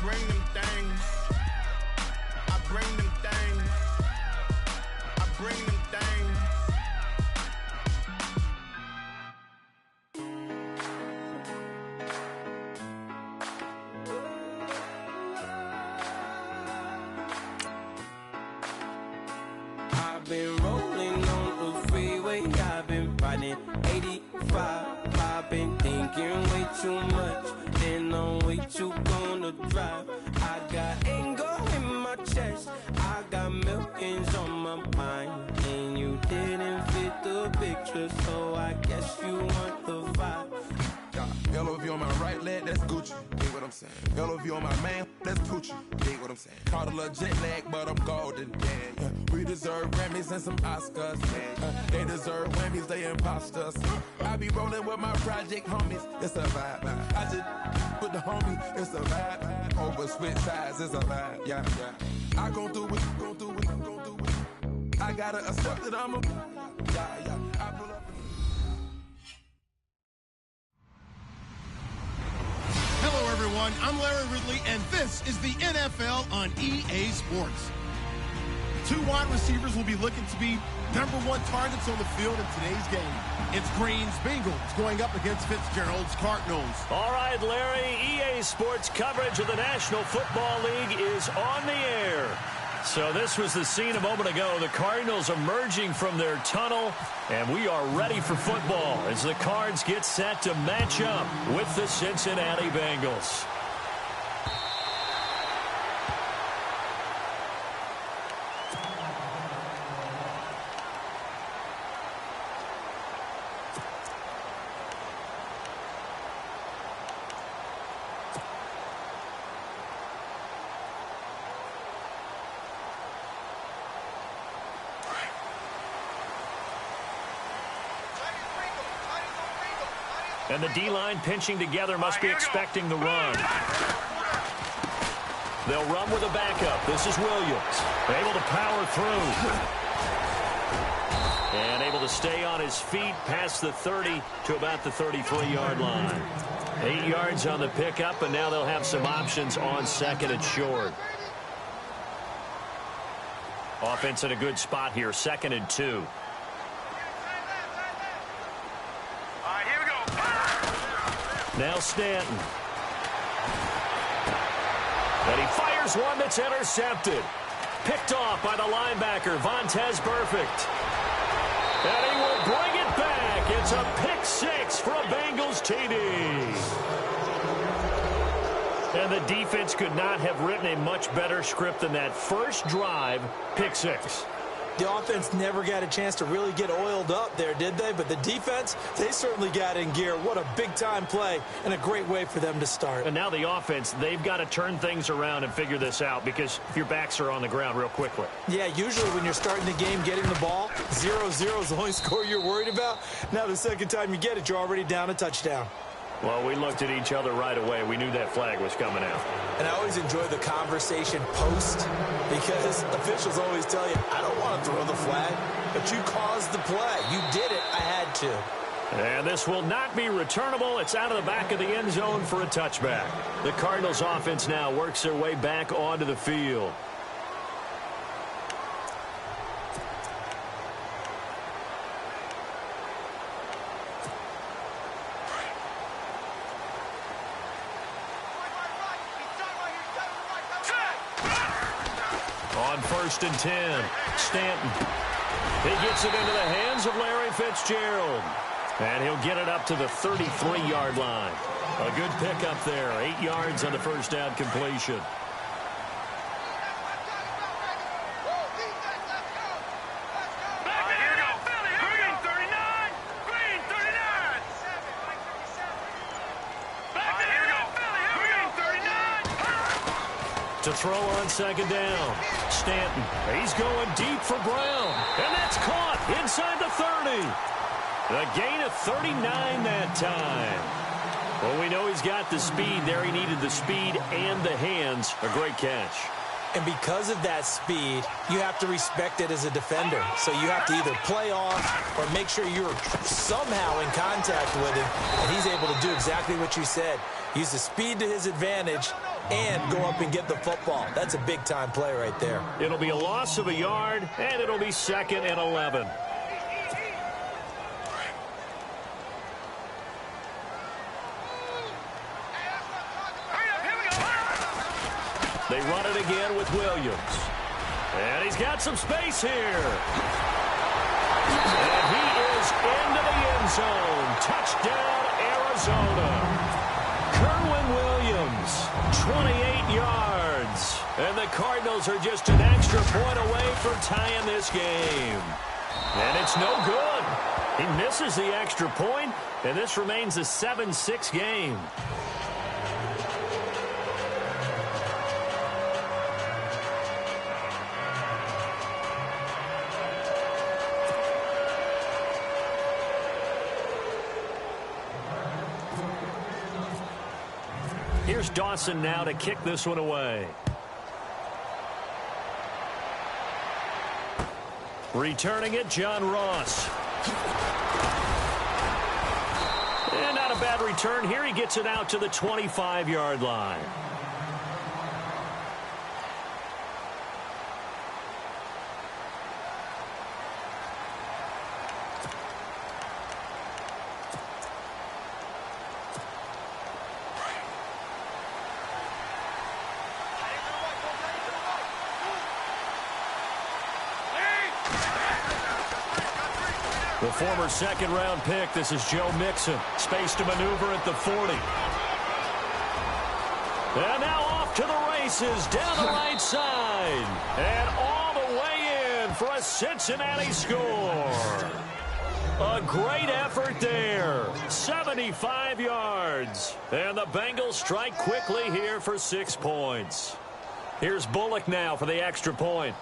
bring them things. I bring them things. I bring them things. I've been rolling on the freeway, I've been riding 85. I've been thinking way too much, and I'm way too gonna drive. I got anger in my chest, I got millions on my mind, and you didn't fit the picture, so I guess you want the vibe. LOV on my right leg, that's Gucci. Dig what I'm saying? LOV on my man, that's Gucci. Dig what I'm saying? Caught a little jet lag, but I'm golden. Yeah. We deserve Grammys and some Oscars. They deserve Grammys, they imposters. I be rolling with my project homies. It's a vibe. I just put the homie. It's a vibe. Over switch sides, it's a vibe. Yeah. I gon' do it, gon' do it, gon' do it. I gotta accept that I'm a. Yeah. I pull up. Hello, everyone. I'm Larry Ridley, and this is the NFL on EA Sports. Two wide receivers will be looking to be #1 targets on the field in today's game. It's Green's Bengals going up against Fitzgerald's Cardinals. All right, Larry, EA Sports coverage of the National Football League is on the air. So this was the scene a moment ago. The Cardinals emerging from their tunnel, and we are ready for football as the Cards get set to match up with the Cincinnati Bengals. And the D-line pinching together must be expecting the run. They'll run with a backup. This is Williams. Able to power through. And able to stay on his feet past the 30 to about the 33-yard line. 8 yards on the pickup, and now they'll have some options on second and short. Offense in a good spot here, 2nd and 2. Now Stanton. And he fires one that's intercepted. Picked off by the linebacker, Vontaze Burfict. And he will bring it back. It's a pick six for a Bengals TD. And the defense could not have written a much better script than that first drive, pick six. The offense never got a chance to really get oiled up there, did they? But the defense, they certainly got in gear. What a big-time play and a great way for them to start. And now the offense, they've got to turn things around and figure this out because your backs are on the ground real quickly. Yeah, usually when you're starting the game getting the ball, 0-0 is the only score you're worried about. Now the second time you get it, you're already down a touchdown. Well, we looked at each other right away. We knew that flag was coming out. And I always enjoy the conversation post because officials always tell you, I don't want to throw the flag, but you caused the play. You did it. I had to. And this will not be returnable. It's out of the back of the end zone for a touchback. The Cardinals offense now works their way back onto the field. On 1st and 10, Stanton. He gets it into the hands of Larry Fitzgerald. And he'll get it up to the 33-yard line. A good pickup there, 8 yards on the first down completion. To throw on 2nd down. Stanton. He's going deep for Brown. And that's caught inside the 30. The gain of 39 that time. Well, we know he's got the speed there. He needed the speed and the hands. A great catch. And because of that speed, you have to respect it as a defender. So you have to either play off or make sure you're somehow in contact with him. And he's able to do exactly what you said. Use the speed to his advantage and go up and get the football. That's a big-time play right there. It'll be a loss of a yard, and it'll be 2nd and 11. They run it again with Williams. And he's got some space here. And he is into the end zone. Touchdown, Arizona. Kerwin Williams, 28 yards. And the Cardinals are just an extra point away from tying this game. And it's no good. He misses the extra point, and this remains a 7-6 game. Here's Dawson now to kick this one away. Returning it, John Ross. And not a bad return here. He gets it out to the 25-yard line. The former second-round pick, this is Joe Mixon. Space to maneuver at the 40. And now off to the races, down the right side. And all the way in for a Cincinnati score. A great effort there. 75 yards. And the Bengals strike quickly here for 6 points. Here's Bullock now for the extra point.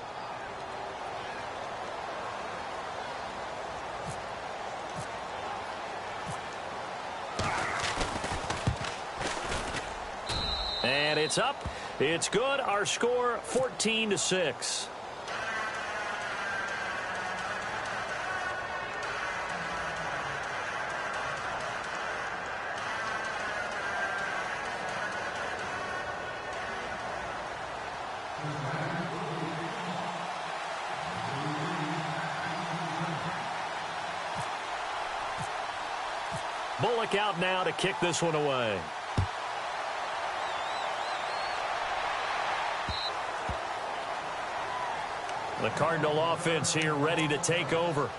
And it's up. It's good. Our score, 14-6. Bullock out now to kick this one away. The Cardinal offense here ready to take over.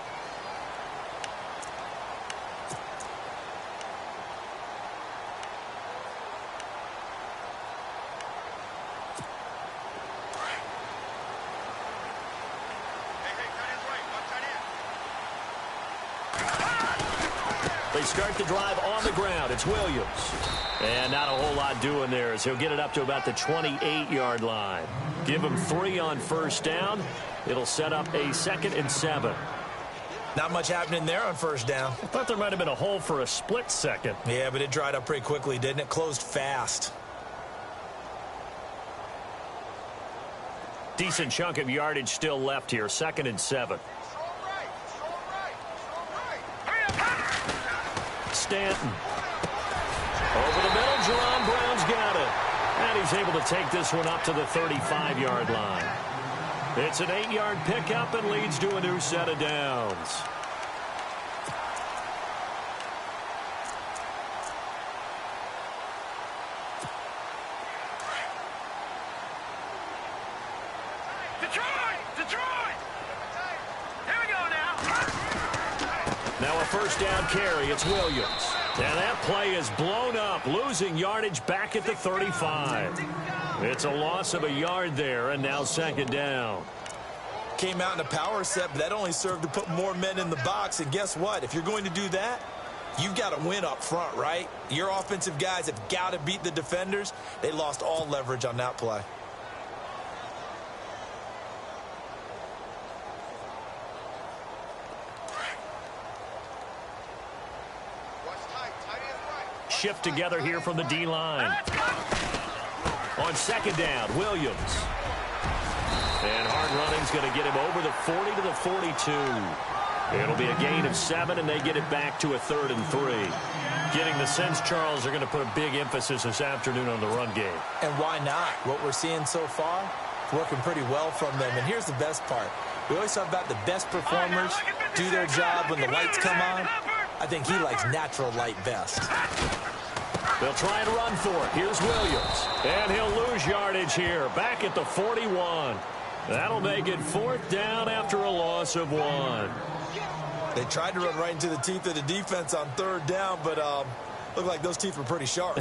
They start the drive on the ground. It's Williams. And not a whole lot doing there as he'll get it up to about the 28-yard line. Give him 3 on first down. It'll set up a 2nd and 7. Not much happening there on first down. I thought there might have been a hole for a split second. Yeah, but it dried up pretty quickly, didn't it? Closed fast. Decent chunk of yardage still left here. 2nd and 7. Stanton. Over the middle, Jerron Brown's got it. And he's able to take this one up to the 35-yard line. It's an 8-yard pickup and leads to a new set of downs. Detroit! Here we go now. Now a first down carry. It's Williams. And that play is blown up, losing yardage back at the 35. It's a loss of a yard there, and now 2nd down. Came out in a power set, but that only served to put more men in the box. And guess what? If you're going to do that, you've got to win up front, right? Your offensive guys have got to beat the defenders. They lost all leverage on that play. Shift together here from the D-line. On 2nd down, Williams. And hard running's going to get him over the 40 to the 42. It'll be a gain of 7, and they get it back to a 3rd and 3. Getting the sense, Charles, are going to put a big emphasis this afternoon on the run game. And why not? What we're seeing so far, working pretty well from them. And here's the best part. We always talk about the best performers do their job when the lights come on. I think he likes natural light best. They'll try and run for it. Here's Williams. And he'll lose yardage here. Back at the 41. That'll make it 4th down after a loss of 1. They tried to run right into the teeth of the defense on 3rd down, but looked like those teeth were pretty sharp.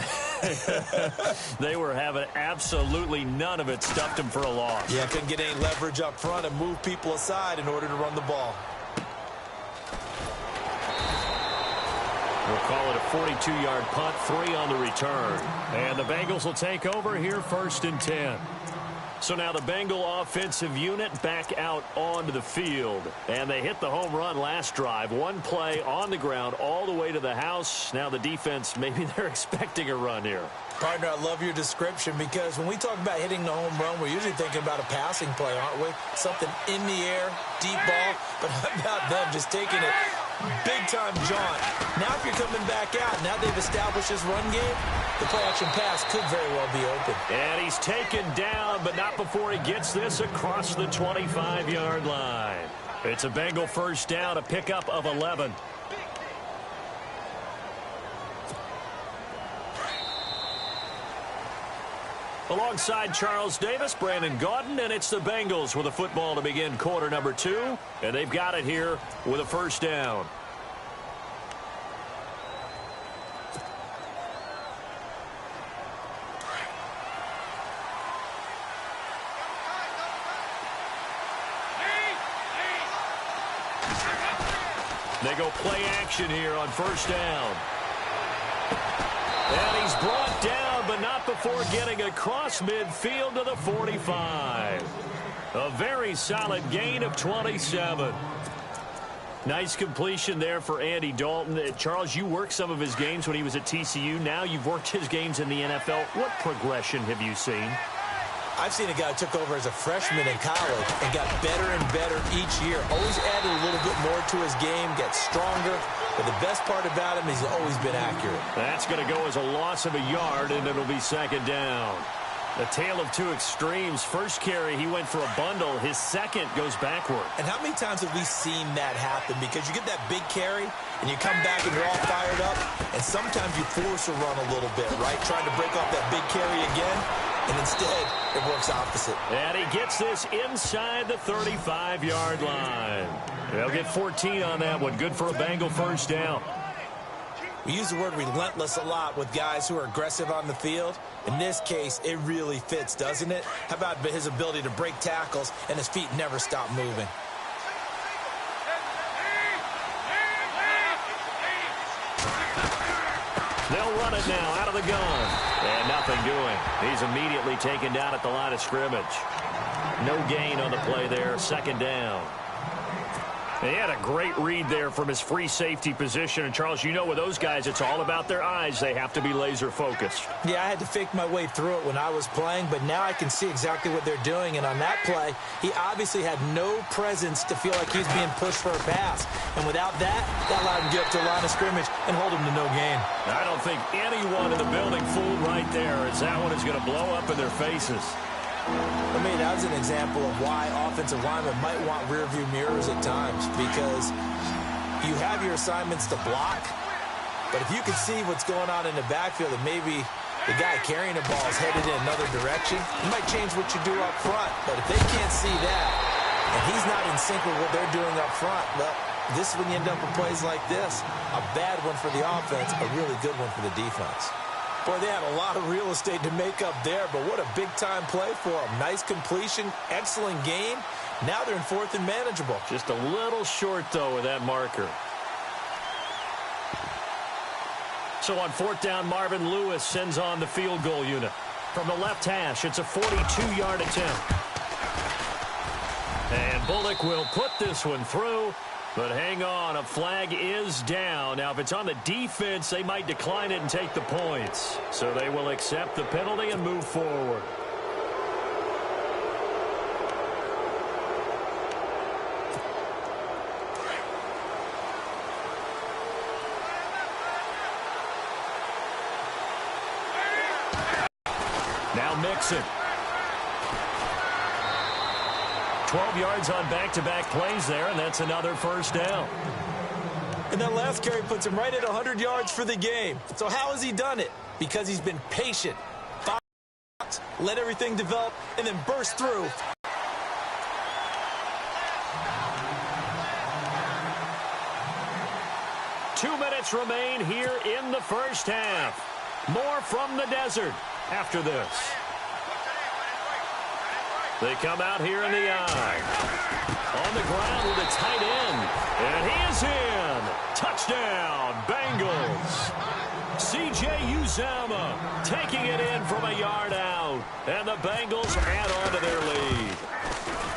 They were having absolutely none of it. Stuffed him for a loss. Yeah, couldn't get any leverage up front and move people aside in order to run the ball. We'll call it a 42-yard punt, 3 on the return. And the Bengals will take over here 1st and 10. So now the Bengal offensive unit back out onto the field. And they hit the home run last drive. 1 play on the ground all the way to the house. Now the defense, maybe they're expecting a run here. Partner, I love your description because when we talk about hitting the home run, we're usually thinking about a passing play, aren't we? Something in the air, deep ball. But how about them just taking it big-time jaunt? Now if you're coming back out, now they've established this run game, the play-action pass could very well be open. And he's taken down, but not before he gets this across the 25-yard line. It's a Bengal 1st down, a pickup of 11. Alongside Charles Davis, Brandon Gaudin, and it's the Bengals with a football to begin quarter number 2. And they've got it here with a 1st down. They go play action here on 1st down. And he's brought down, but not before getting across midfield to the 45. A very solid gain of 27. Nice completion there for Andy Dalton. Charles, you worked some of his games when he was at TCU. Now you've worked his games in the NFL. What progression have you seen? I've seen a guy who took over as a freshman in college and got better and better each year. Always added a little bit more to his game, gets stronger. But the best part about him is he's always been accurate. That's going to go as a loss of a yard, and it'll be 2nd down. The tale of 2 extremes. First carry, he went for a bundle. His second goes backward. And how many times have we seen that happen? Because you get that big carry, and you come back and you're all fired up, and sometimes you force a run a little bit, right? Trying to break off that big carry again, and instead it works opposite. And he gets this inside the 35-yard line. They'll get 14 on that one. Good for a Bengal 1st down. We use the word relentless a lot with guys who are aggressive on the field. In this case, it really fits, doesn't it? How about his ability to break tackles and his feet never stop moving? They'll run it now out of the gun. And nothing doing. He's immediately taken down at the line of scrimmage. No gain on the play there. 2nd down. He had a great read there from his free safety position. And, Charles, you know with those guys, it's all about their eyes. They have to be laser focused. Yeah, I had to fake my way through it when I was playing, but now I can see exactly what they're doing. And on that play, he obviously had no presence to feel like he's being pushed for a pass. And without that allowed him to get up to the line of scrimmage and hold him to no gain. I don't think anyone in the building fooled right there, as that one is going to blow up in their faces. I mean, that was an example of why offensive linemen might want rearview mirrors at times, because you have your assignments to block, but if you can see what's going on in the backfield and maybe the guy carrying the ball is headed in another direction, you might change what you do up front. But if they can't see that and he's not in sync with what they're doing up front, well, this is when you end up with plays like this. A bad one for the offense, a really good one for the defense. Boy, they had a lot of real estate to make up there, but what a big-time play for them. Nice completion, excellent gain. Now they're in 4th and manageable. Just a little short, though, with that marker. So on 4th down, Marvin Lewis sends on the field goal unit. From the left hash, it's a 42-yard attempt. And Bullock will put this one through. But hang on, a flag is down. Now, if it's on the defense, they might decline it and take the points. So they will accept the penalty and move forward. to Mixon. 12 yards on back-to-back plays there, and that's another first down. And that last carry puts him right at 100 yards for the game. So how has he done it? Because he's been patient, let everything develop, and then burst through. Two minutes remain here in the first half. More from the desert after this. They come out here in the eye. On the ground with a tight end. And he is in. Touchdown, Bengals. C.J. Uzomah taking it in from a yard out. And the Bengals add on to their lead.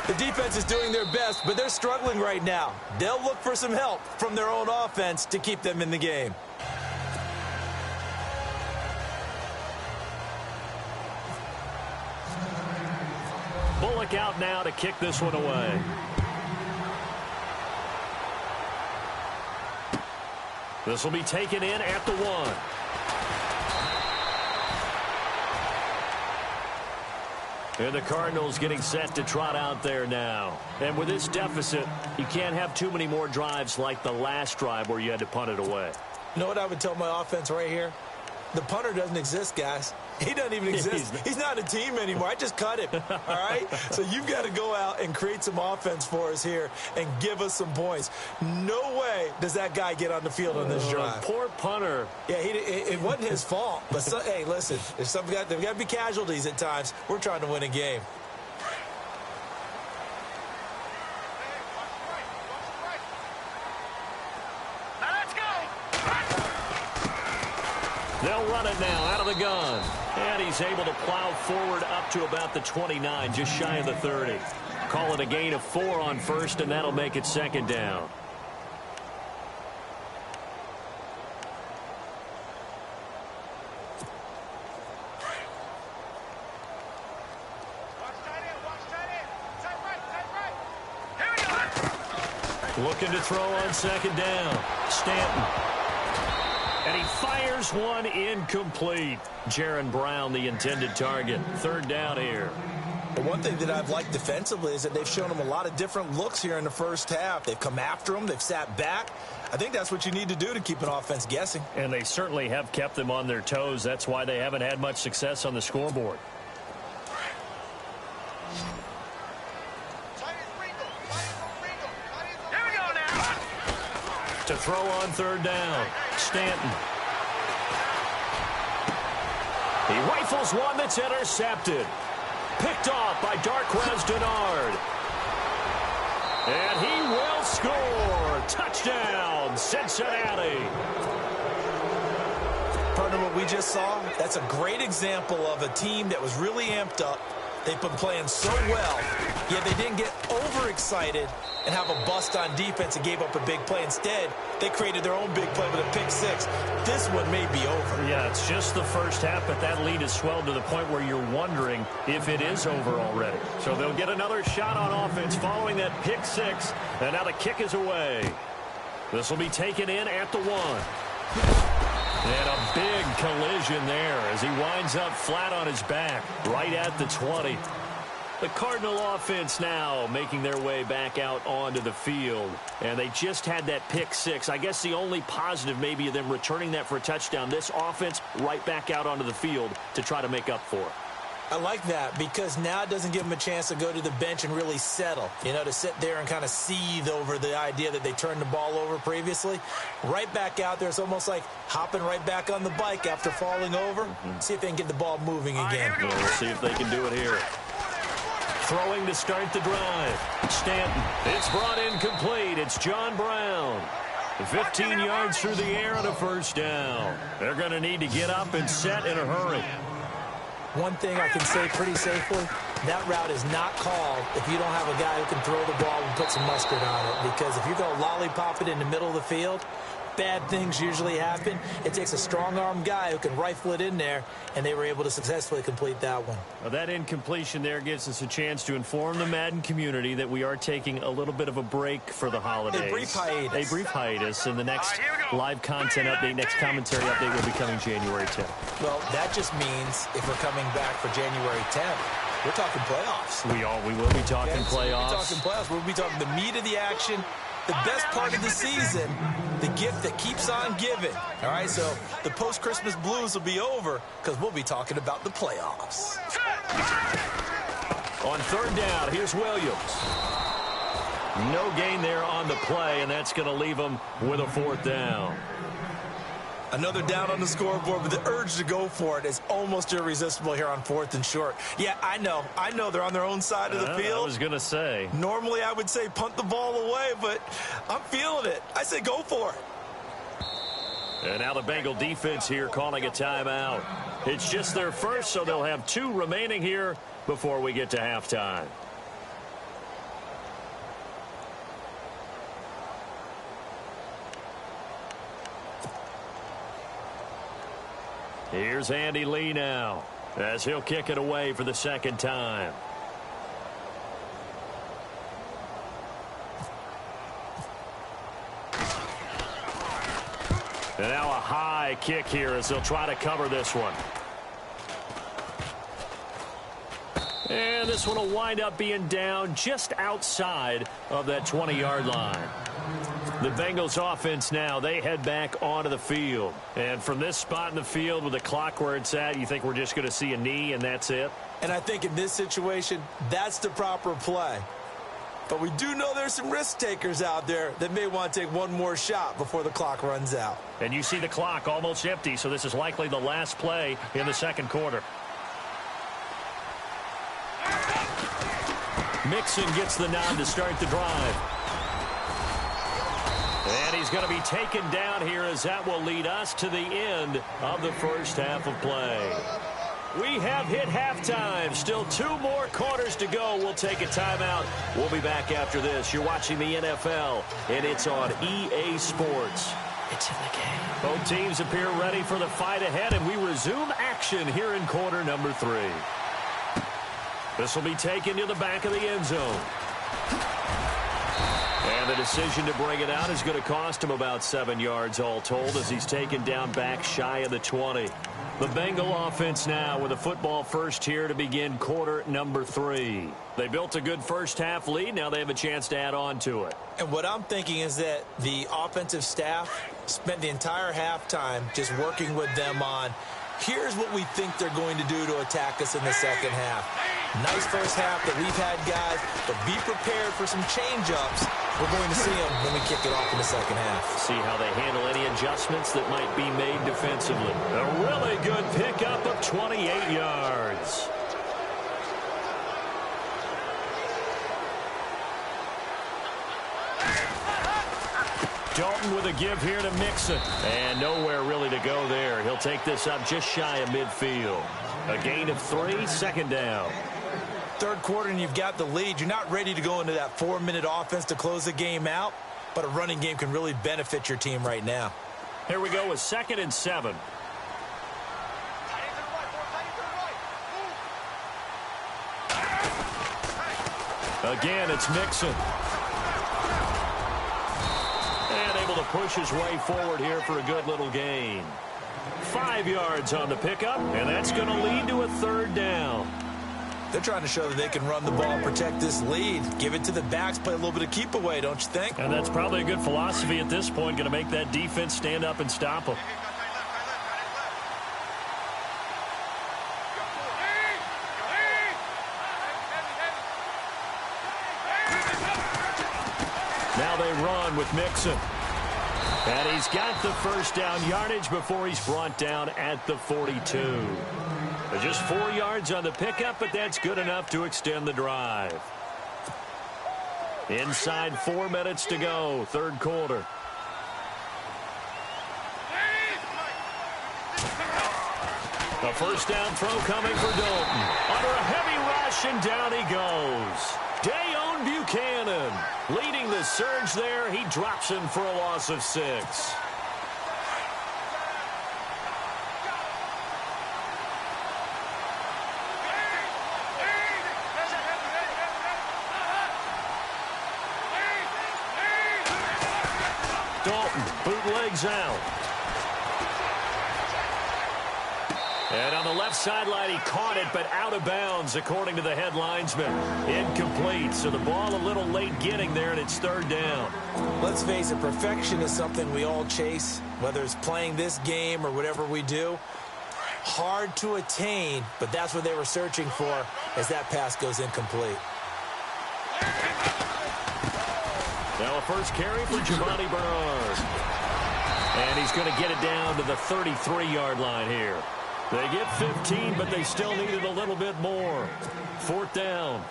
The defense is doing their best, but they're struggling right now. They'll look for some help from their own offense to keep them in the game. Bullock out now to kick this one away. This will be taken in at the 1. And the Cardinals getting set to trot out there now. And with this deficit, you can't have too many more drives like the last drive where you had to punt it away. You know what I would tell my offense right here? The punter doesn't exist, guys. He doesn't even exist. He's not a team anymore. I just cut him, all right? So you've got to go out and create some offense for us here and give us some points. No way does that guy get on the field on this drive. Poor punter. Yeah, it wasn't his fault. But, hey, listen, there's got to be casualties at times. We're trying to win a game. They'll run it now out of the gun. And he's able to plow forward up to about the 29, just shy of the 30. Call it a gain of 4 on first, and that'll make it second down. Looking to throw on second down. Stanton. And he fires one incomplete. Jaron Brown, the intended target. Third down here. But one thing that I've liked defensively is that they've shown him a lot of different looks here in the first half. They've come after him. They've sat back. I think that's what you need to do to keep an offense guessing. And they certainly have kept them on their toes. That's why they haven't had much success on the scoreboard. To throw on third down. Stanton. He rifles one that's intercepted. Picked off by Darquez Denard. And he will score. Touchdown, Cincinnati. Partner, what we just saw, that's a great example of a team that was really amped up. They've been playing so well, yet they didn't get overexcited and have a bust on defense and gave up a big play. Instead, they created their own big play with a pick six. This one may be over. Yeah, it's just the first half, but that lead has swelled to the point where you're wondering if it is over already. So they'll get another shot on offense following that pick six, and now the kick is away. This will be taken in at the 1. And a big collision there as he winds up flat on his back right at the 20. The Cardinal offense now making their way back out onto the field. And they just had that pick six. I guess the only positive maybe of them returning that for a touchdown. This offense right back out onto the field to try to make up for it. I like that because now it doesn't give them a chance to go to the bench and really settle, you know, to sit there and kind of seethe over the idea that they turned the ball over previously. Right back out there, it's almost like hopping right back on the bike after falling over. See if they can get the ball moving again. We'll see if they can do it here. Throwing to start the drive. Stanton. It's brought in complete. It's John Brown. 15 yards through the air on a first down. They're going to need to get up and set in a hurry. One thing I can say pretty safely, that route is not called if you don't have a guy who can throw the ball and put some mustard on it. Because if you're going to lollipop it in the middle of the field, bad things usually happen. It takes a strong-arm guy who can rifle it in there, and they were able to successfully complete that one. Well, that incompletion there gives us a chance to inform the Madden community that we are taking a little bit of a break for the holidays. A brief hiatus. A brief hiatus in the next live content update. Next commentary update will be coming January 10th. Well, that just means if we're coming back for January 10th, we're talking playoffs. We will be talking playoffs. We'll be talking playoffs. We'll be talking the meat of the action, the best part of the season, the gift that keeps on giving. All right, so the post-Christmas blues will be over because we'll be talking about the playoffs. On third down, here's Williams. No gain there on the play, and that's going to leave them with a fourth down. Another down on the scoreboard, but the urge to go for it is almost irresistible here on 4th and short. Yeah, I know they're on their own side of the field. I was going to say. Normally I would say punt the ball away, but I'm feeling it. I say go for it. And now the Bengal defense here calling a timeout. It's just their first, so they'll have 2 remaining here before we get to halftime. Here's Andy Lee now as he'll kick it away for the second time. And now a high kick here as they'll try to cover this one. And this one will wind up being down just outside of that 20-yard line. The Bengals offense now, they head back onto the field. And from this spot in the field with the clock where it's at, you think we're just going to see a knee and that's it? And I think in this situation, that's the proper play. But we do know there's some risk takers out there that may want to take one more shot before the clock runs out. And you see the clock almost empty, so this is likely the last play in the second quarter. Mixon gets the nod to start the drive. And he's going to be taken down here as that will lead us to the end of the first half of play. We have hit halftime. Still 2 more quarters to go. We'll take a timeout. We'll be back after this. You're watching the NFL, and it's on EA Sports. It's in the game. Both teams appear ready for the fight ahead, and we resume action here in quarter number 3. This will be taken to the back of the end zone. And the decision to bring it out is going to cost him about 7 yards all told as he's taken down back shy of the 20. The Bengal offense now with a football first here to begin quarter number 3. They built a good first half lead. Now they have a chance to add on to it. And what I'm thinking is that the offensive staff spent the entire halftime just working with them on here's what we think they're going to do to attack us in the second half. Nice first half that we've had, guys, but be prepared for some change-ups. We're going to see them when we kick it off in the second half. See how they handle any adjustments that might be made defensively. A really good pickup of 28 yards. Dalton with a give here to Mixon. And nowhere really to go there. He'll take this up just shy of midfield. A gain of 3, second down. Third quarter and you've got the lead. You're not ready to go into that 4-minute offense to close the game out, but a running game can really benefit your team right now. Here we go with 2nd and 7. Again, it's Mixon. And able to push his way forward here for a good little gain. 5 yards on the pickup, and that's going to lead to a third down. They're trying to show that they can run the ball, protect this lead. Give it to the backs, play a little bit of keep away, don't you think? And that's probably a good philosophy at this point, going to make that defense stand up and stop them. Now they run with Mixon. And he's got the first down yardage before he's brought down at the 42. Just 4 yards on the pickup, but that's good enough to extend the drive. Inside 4 minutes to go, third quarter. A first down throw coming for Dalton. Under a heavy rush, and down he goes. Dayon Buchanan leading the surge there. He drops him for a loss of 6. bootlegs out. And on the left sideline, he caught it, but out of bounds, according to the head linesman. Incomplete, so the ball a little late getting there, and it's third down. Let's face it, perfection is something we all chase, whether it's playing this game or whatever we do. Hard to attain, but that's what they were searching for as that pass goes incomplete. Now a first carry for Giovanni Bernard. And he's going to get it down to the 33-yard line here. They get 15, but they still needed a little bit more. Fourth down.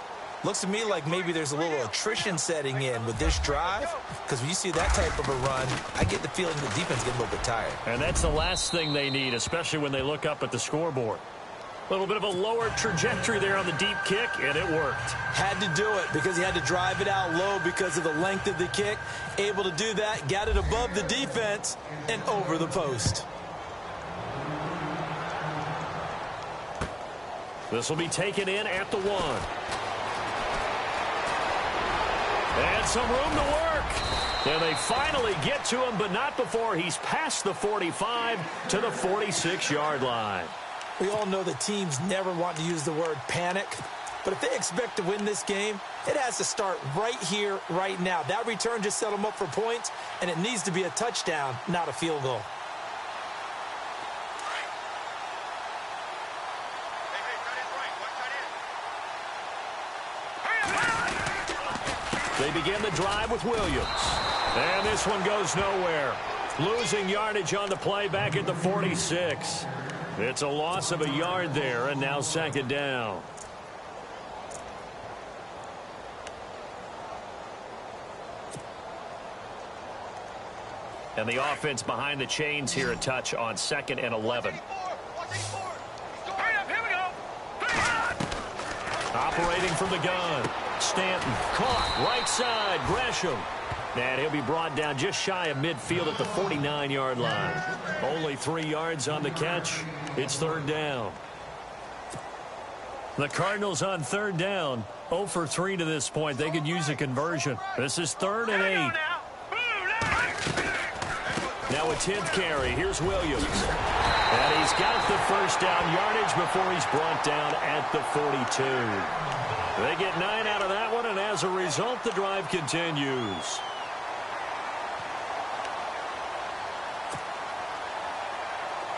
Looks to me like maybe there's a little attrition setting in with this drive, because when you see that type of a run, I get the feeling the defense gets a little bit tired. And that's the last thing they need, especially when they look up at the scoreboard. A little bit of a lower trajectory there on the deep kick, and it worked. Had to do it because he had to drive it out low because of the length of the kick. Able to do that, got it above the defense and over the post. This will be taken in at the 1. And some room to work. And they finally get to him, but not before he's past the 45 to the 46-yard line. We all know that teams never want to use the word panic, but if they expect to win this game, it has to start right here, right now. That return just set them up for points, and it needs to be a touchdown, not a field goal. They begin the drive with Williams. And this one goes nowhere. Losing yardage on the play back at the 46. It's a loss of a yard there, and now second down. And the offense behind the chains here a touch on 2nd and 11. Operating from the gun. Stanton caught right side. Gresham. And he'll be brought down just shy of midfield at the 49-yard line. Only 3 yards on the catch. It's third down. The Cardinals on third down. 0 for 3 to this point. They could use a conversion. This is 3rd and 8. Now a 10th carry. Here's Williams. And he's got the first down yardage before he's brought down at the 42. They get 9 out of that one, and as a result, the drive continues.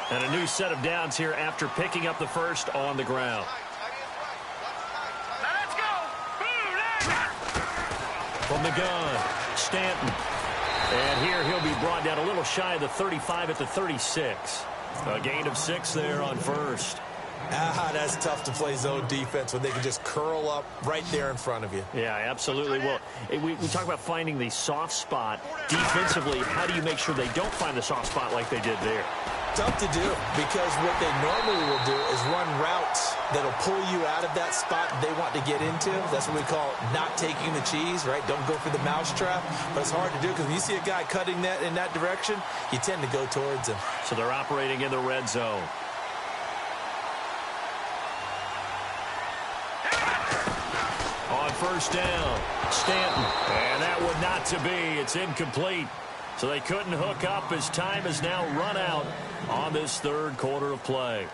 And a new set of downs here after picking up the first on the ground. Let's go! From the gun, Stanton. And here he'll be brought down a little shy of the 35 at the 36. A gain of 6 there on first. That's tough to play zone defense when they can just curl up right there in front of you. Yeah, absolutely. Well, we talk about finding the soft spot defensively. How do you make sure they don't find the soft spot like they did there? Tough to do because what they normally will do is run routes that'll pull you out of that spot they want to get into. That's what we call not taking the cheese, right? Don't go for the mousetrap. But it's hard to do because when you see a guy cutting that in that direction, you tend to go towards him. So they're operating in the red zone. On first down, Stanton. And that would not to be. It's incomplete. So they couldn't hook up as time has now run out on this third quarter of play.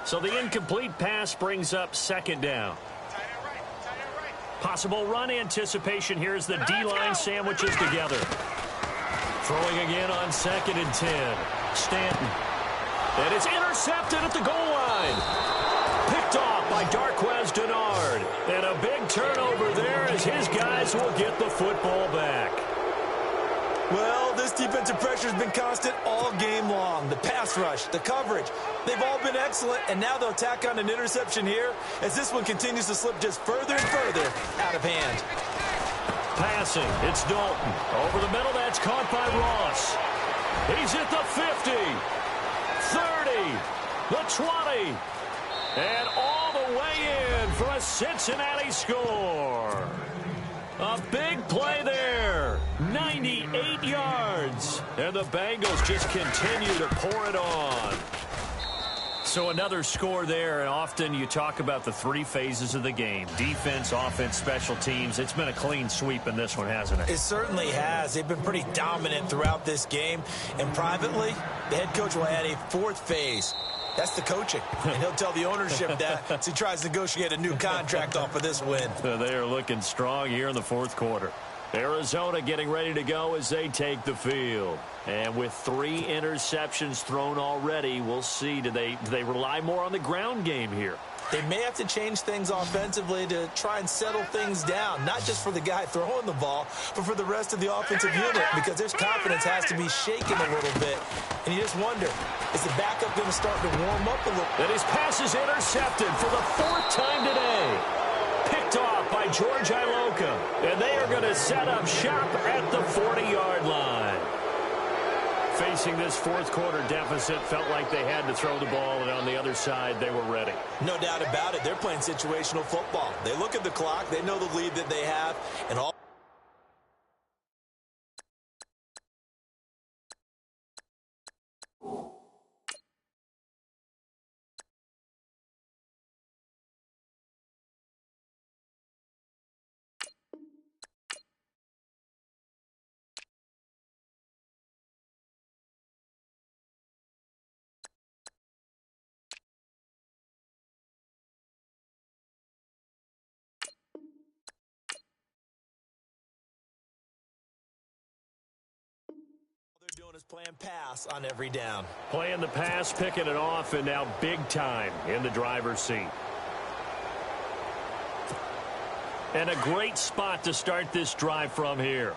So the incomplete pass brings up second down. Possible run anticipation here as the D-line sandwiches together. Throwing again on 2nd and 10. Stanton. And it's intercepted at the goal line. Picked off by Darquez Denard. And a big turnover there as his guys will get the football back. Well, this defensive pressure has been constant all game long. The pass rush, the coverage, they've all been excellent, and now they'll tack on an interception here as this one continues to slip just further and further out of hand. Passing, it's Dalton. Over the middle, that's caught by Ross. He's at the 50, 30, the 20, and all the way in for a Cincinnati score. A big play there, 98 yards, and the Bengals just continue to pour it on. So another score there, and often you talk about the three phases of the game. Defense, offense, special teams. It's been a clean sweep in this one, hasn't it? It certainly has. They've been pretty dominant throughout this game. And privately, the head coach will add a fourth phase. That's the coaching. And he'll tell the ownership that as he tries to negotiate a new contract off of this win. They are looking strong here in the fourth quarter. Arizona getting ready to go as they take the field. And with 3 interceptions thrown already, we'll see. Do they rely more on the ground game here? They may have to change things offensively to try and settle things down, not just for the guy throwing the ball, but for the rest of the offensive unit, because their confidence has to be shaken a little bit. And you just wonder, is the backup going to start to warm up a little? And his pass is intercepted for the 4th time today. Picked off by George Iloka. And they are going to set up shop at the 40-yard line. Facing this fourth quarter deficit, felt like they had to throw the ball, and on the other side, they were ready. No doubt about it. They're playing situational football. They look at the clock. They know the lead that they have. And all they're doing is playing pass on every down. Playing the pass, picking it off, and now big time in the driver's seat. And a great spot to start this drive from here.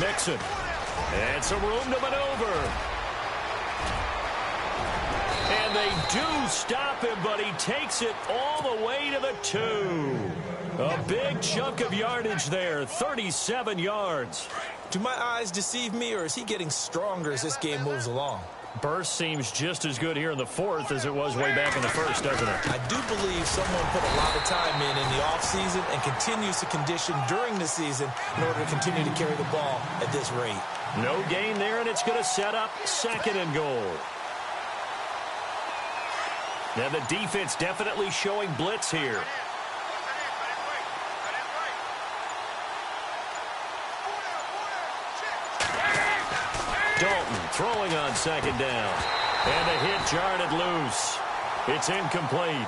Mixon. And some room to maneuver. And they do stop him, but he takes it all the way to the 2. A big chunk of yardage there, 37 yards. Do my eyes deceive me, or is he getting stronger as this game moves along? Burst seems just as good here in the fourth as it was way back in the first, doesn't it? I do believe someone put a lot of time in the offseason and continues to condition during the season in order to continue to carry the ball at this rate. No gain there, and it's going to set up 2nd and goal. Now the defense definitely showing blitz here. Dalton throwing on 2nd down. And a hit jarred it loose. It's incomplete.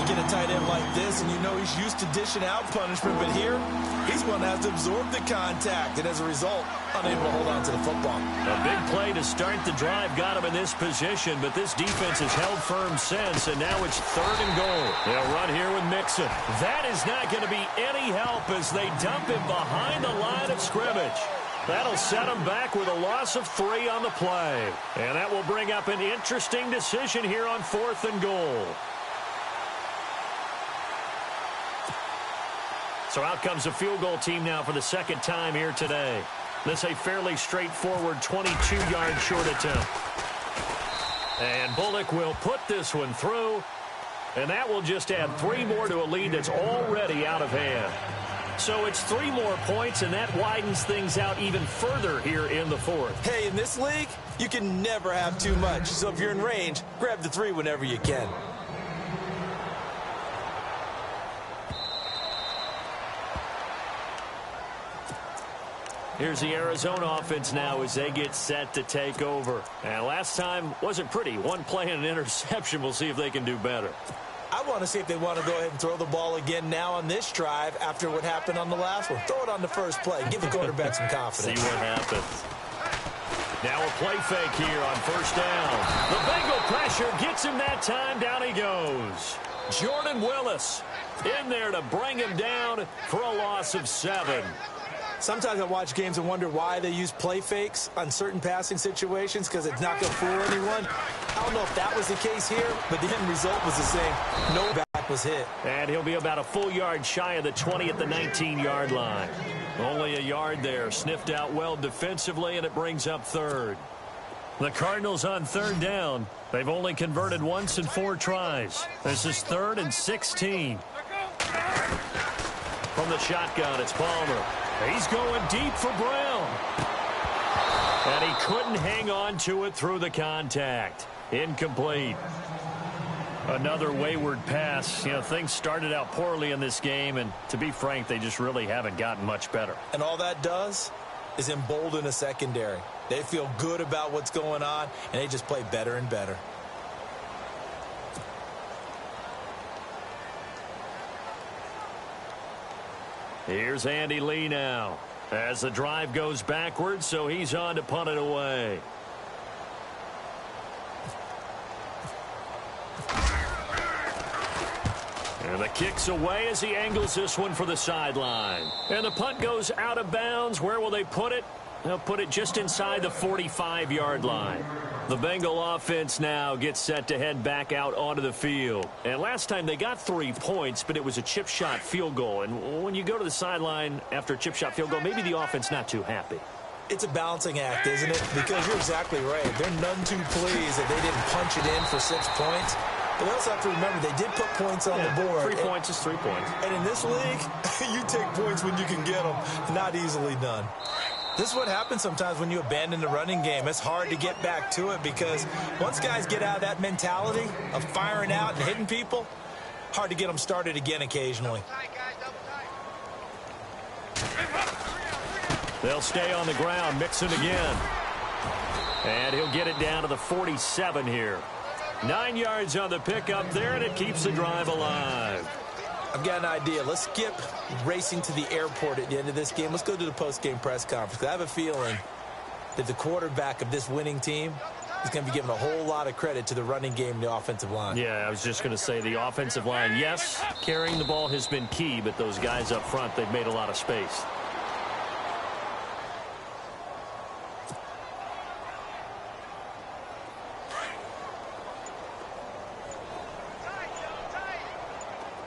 You get a tight end like this, and you know he's used to dishing out punishment, but here, he's going to have to absorb the contact, and as a result, unable to hold on to the football. A big play to start the drive got him in this position, but this defense has held firm since, and now it's 3rd and goal. They'll run here with Mixon. That is not going to be any help as they dump him behind the line of scrimmage. That'll set them back with a loss of 3 on the play. And that will bring up an interesting decision here on 4th and goal. So out comes the field goal team now for the 2nd time here today. This a fairly straightforward 22-yard short attempt. And Bullock will put this one through. And that will just add 3 more to a lead that's already out of hand. So it's 3 more points, and that widens things out even further here in the fourth. Hey, in this league, you can never have too much. So if you're in range, grab the 3 whenever you can. Here's the Arizona offense now as they get set to take over. And last time wasn't pretty. 1 play and an interception. We'll see if they can do better. I want to see if they want to go ahead and throw the ball again now on this drive after what happened on the last one. Throw it on the first play. Give the quarterback some confidence. See what happens. Now a play fake here on 1st down. The Bengal pressure gets him that time. Down he goes. Jordan Willis in there to bring him down for a loss of 7. Sometimes I watch games and wonder why they use play fakes on certain passing situations, because it's not going to fool anyone. I don't know if that was the case here, but the end result was the same. No back was hit. And he'll be about a full yard shy of the 20 at the 19-yard line. Only a yard there. Sniffed out well defensively, and it brings up 3rd. The Cardinals on 3rd down. They've only converted once in 4 tries. This is 3rd and 16. From the shotgun, it's Palmer. He's going deep for Brown. And he couldn't hang on to it through the contact. Incomplete. Another wayward pass. You know, things started out poorly in this game, and to be frank, they just really haven't gotten much better. And all that does is embolden a secondary. They feel good about what's going on, and they just play better and better. Here's Andy Lee now as the drive goes backwards, so he's on to punt it away. And the kick's away as he angles this one for the sideline. And the punt goes out of bounds. Where will they put it? They'll put it just inside the 45-yard line. The Bengal offense now gets set to head back out onto the field. And last time they got 3 points, but it was a chip shot field goal. And when you go to the sideline after a chip shot field goal, maybe the offense not too happy. It's a balancing act, isn't it? Because you're exactly right. They're none too pleased that they didn't punch it in for 6 points. But they also have to remember they did put points on the board. 3 points is 3 points. And in this league, you take points when you can get them. Not easily done. This is what happens sometimes when you abandon the running game. It's hard to get back to it because once guys get out of that mentality of firing out and hitting people, hard to get them started again occasionally. They'll stay on the ground, mixing again. And he'll get it down to the 47 here. 9 yards on the pickup there, and it keeps the drive alive. I've got an idea. Let's skip racing to the airport at the end of this game. Let's go to the post-game press conference. I have a feeling that the quarterback of this winning team is going to be giving a whole lot of credit to the running game and the offensive line. Yeah, I was just going to say the offensive line, yes, carrying the ball has been key, but those guys up front, they've made a lot of space.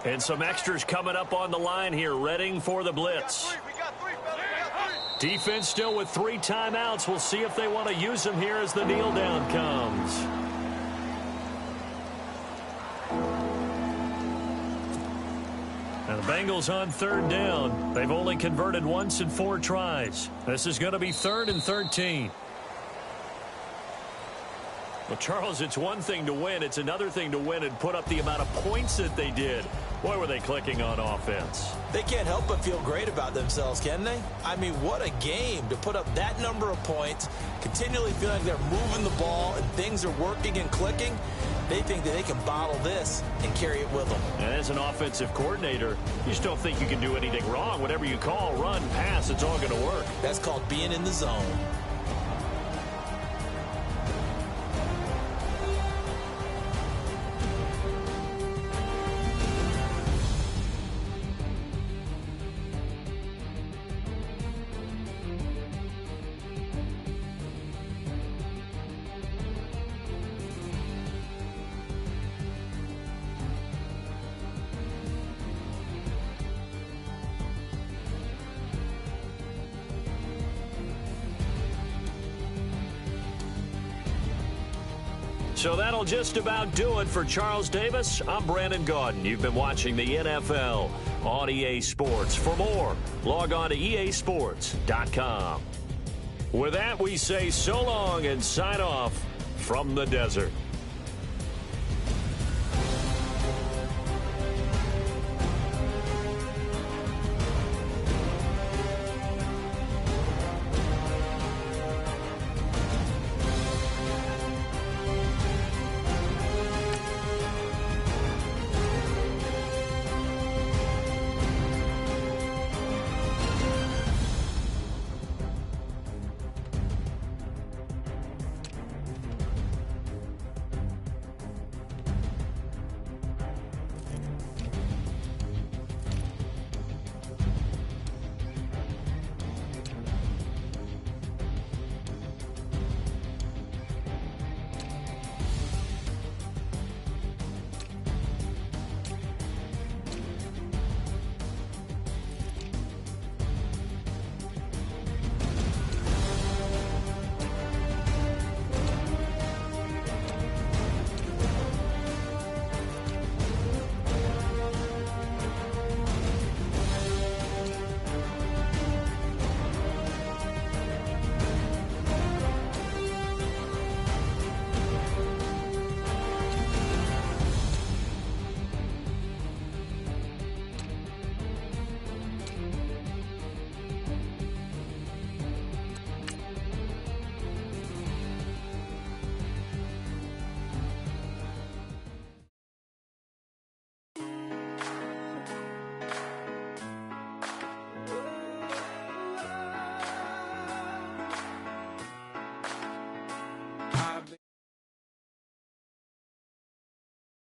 And some extras coming up on the line here, readying for the blitz. Defense still with 3 timeouts. We'll see if they want to use them here as the kneel down comes. And the Bengals on 3rd down. They've only converted once in 4 tries. This is going to be 3rd and 13. Well, Charles, it's one thing to win. It's another thing to win and put up the amount of points that they did. Boy, were they clicking on offense. They can't help but feel great about themselves, can they? I mean, what a game to put up that number of points, continually feeling like they're moving the ball and things are working and clicking. They think that they can bottle this and carry it with them. And as an offensive coordinator, you just don't think you can do anything wrong. Whatever you call, run, pass, it's all going to work. That's called being in the zone. So that'll just about do it for Charles Davis. I'm Brandon Gaudin. You've been watching the NFL on EA Sports. For more, log on to easports.com. With that, we say so long and sign off from the desert.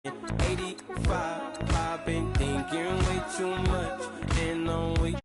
85, I've been thinking way too much, and I'm way